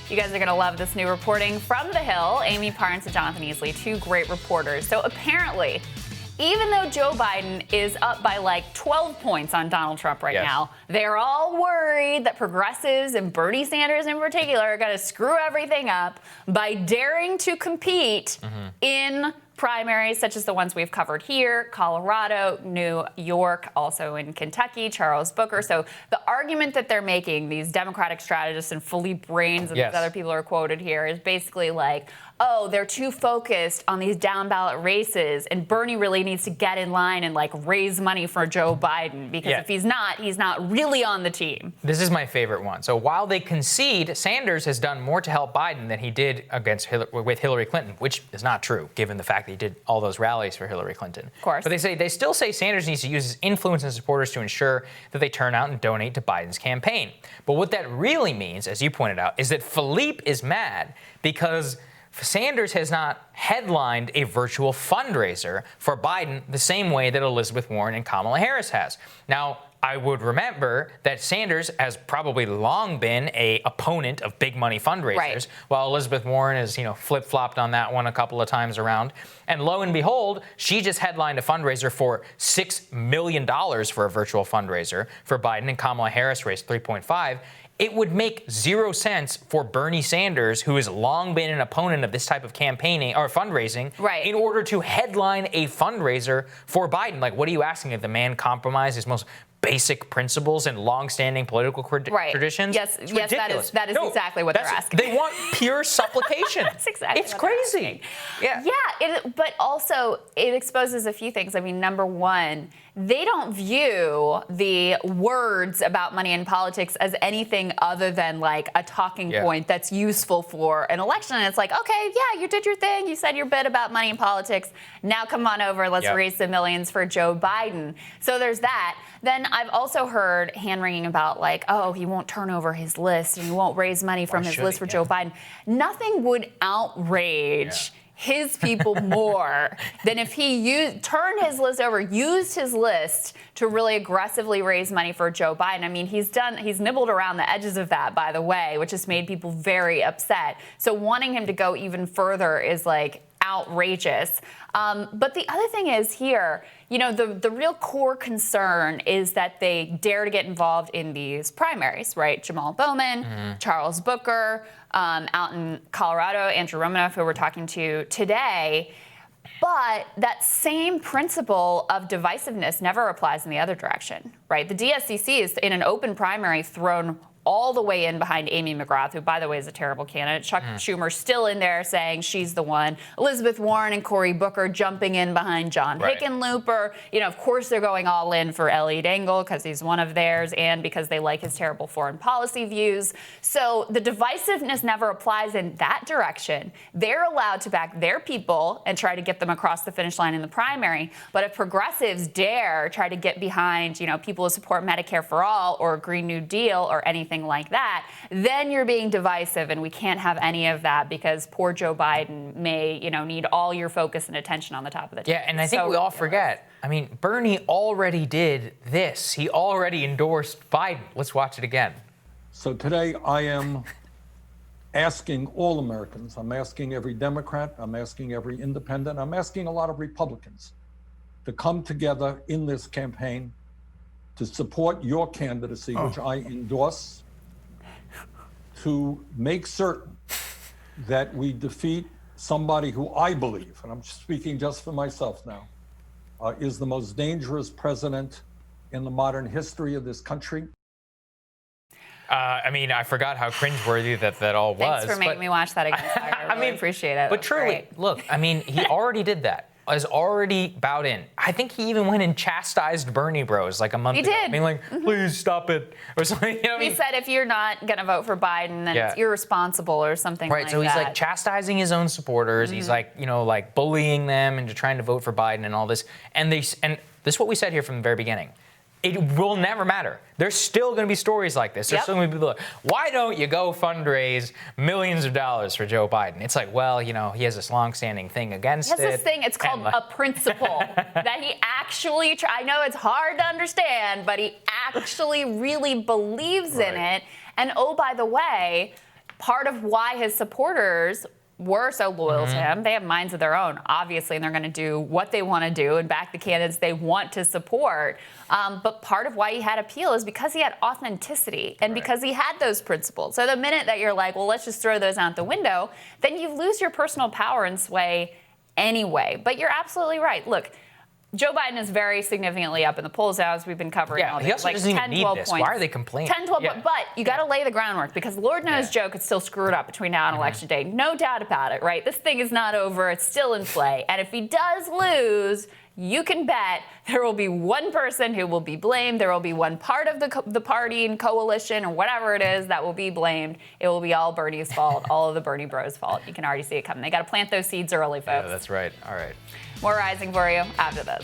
You guys are going to love this new reporting from The Hill. Amy Parnes and Jonathan Easley, two great reporters. So apparently, even though Joe Biden is up by like 12 points on Donald Trump right now, they're all worried that progressives and Bernie Sanders in particular are going to screw everything up by daring to compete in primaries such as the ones we've covered here, Colorado, New York, also in Kentucky, Charles Booker. So the argument that they're making, these Democratic strategists and Philippe Brains and these other people are quoted here, is basically like, oh, they're too focused on these down ballot races, and Bernie really needs to get in line and like raise money for Joe Biden, because if he's not really on the team. This is my favorite one. So while they concede, Sanders has done more to help Biden than he did with Hillary Clinton, which is not true, given the fact that he did all those rallies for Hillary Clinton. Of course. But they still say Sanders needs to use his influence and supporters to ensure that they turn out and donate to Biden's campaign. But what that really means, as you pointed out, is that Philippe is mad because Sanders has not headlined a virtual fundraiser for Biden the same way that Elizabeth Warren and Kamala Harris has. Now, I would remember that Sanders has probably long been an opponent of big money fundraisers, while Elizabeth Warren has, flip-flopped on that one a couple of times around. And lo and behold, she just headlined a fundraiser for $6 million for a virtual fundraiser for Biden, and Kamala Harris raised $3.5. It would make zero sense for Bernie Sanders, who has long been an opponent of this type of campaigning or fundraising, in order to headline a fundraiser for Biden. Like, what are you asking if the man compromised his most basic principles and long-standing political traditions? Yes, that is exactly what they're asking. They want pure supplication. That's exactly it's crazy. But also it exposes a few things. I mean, number one, they don't view the words about money in politics as anything other than like a talking point that's useful for an election. And it's like, okay, yeah, you did your thing. You said your bit about money in politics. Now come on over. Let's raise the millions for Joe Biden. So there's that. Then I've also heard hand-wringing about like, oh, he won't turn over his list and he won't raise money from his list for Joe Biden. Nothing would outrage his people more than if he turned his list over, used his list to really aggressively raise money for Joe Biden. I mean, he's nibbled around the edges of that, by the way, which has made people very upset. So wanting him to go even further is like outrageous. But the other thing is here, the real core concern is that they dare to get involved in these primaries, right? Jamal Bowman, Charles Booker, out in Colorado, Andrew Romanoff, who we're talking to today. But that same principle of divisiveness never applies in the other direction, right? The DSCC is in an open primary thrown all the way in behind Amy McGrath, who, by the way, is a terrible candidate. Chuck Schumer still in there saying she's the one. Elizabeth Warren and Cory Booker jumping in behind John Hickenlooper. Of course, they're going all in for Ellie Dangle because he's one of theirs and because they like his terrible foreign policy views. So the divisiveness never applies in that direction. They're allowed to back their people and try to get them across the finish line in the primary. But if progressives dare try to get behind, people who support Medicare for all or Green New Deal or anything like that, then you're being divisive, and we can't have any of that because poor Joe Biden may, need all your focus and attention on the top of the table. Yeah, and I think we all forget. I mean, Bernie already did this. He already endorsed Biden. Let's watch it again. So today I am asking all Americans, I'm asking every Democrat, I'm asking every independent, I'm asking a lot of Republicans to come together in this campaign to support your candidacy, which I endorse, to make certain that we defeat somebody who I believe, and I'm speaking just for myself now, is the most dangerous president in the modern history of this country. I forgot how cringeworthy that all was. Thanks for making me watch that again, Saagar. I really appreciate it. But truly, look, he already did that. Is already bowed in. I think he even went and chastised Bernie bros like a month ago. He did. Please stop it, or something. He said if you're not going to vote for Biden, then it's irresponsible or something like that. Right, so he's like chastising his own supporters. He's like bullying them into trying to vote for Biden and all this. And this is what we said here from the very beginning. It will never matter. There's still going to be stories like this. There's still going to be people like, why don't you go fundraise millions of dollars for Joe Biden? It's like, well, he has this long-standing thing against it. He has this thing, it's called a principle that he actually, I know it's hard to understand, but he actually really believes in it. And oh, by the way, part of why his supporters were so loyal to him. They have minds of their own, obviously, and they're going to do what they want to do and back the candidates they want to support. But part of why he had appeal is because he had authenticity and because he had those principles. So the minute that you're like, well, let's just throw those out the window, then you lose your personal power and sway anyway. But you're absolutely right. Look, Joe Biden is very significantly up in the polls now, as we've been covering all this. He also doesn't even need this. Points. Why are they complaining? 10, 12 points. But you got to lay the groundwork because Lord knows Joe could still screw it up between now and election day. No doubt about it, right? This thing is not over. It's still in play. And if he does lose, you can bet there will be one person who will be blamed. There will be one part of the party and coalition or whatever it is that will be blamed. It will be all Bernie's fault, all of the Bernie bros' fault. You can already see it coming. They got to plant those seeds early, folks. Yeah, that's right. All right. More Rising for you after this.